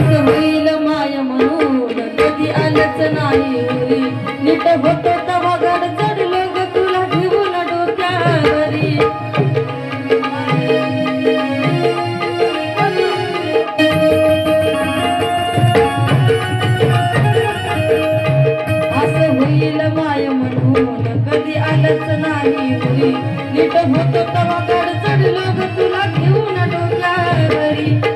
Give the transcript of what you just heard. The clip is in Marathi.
असं होईल माय म्हणून कधी आलंच नाही उरी नीट होतो तवा गाड चढलो ग तुला घेऊन डोक्यावरी असं होईल माय म्हणून कधी आलंच नाही उरी नीट होतो तवा गाड चढलो ग तुला घेऊन डोक्यावरी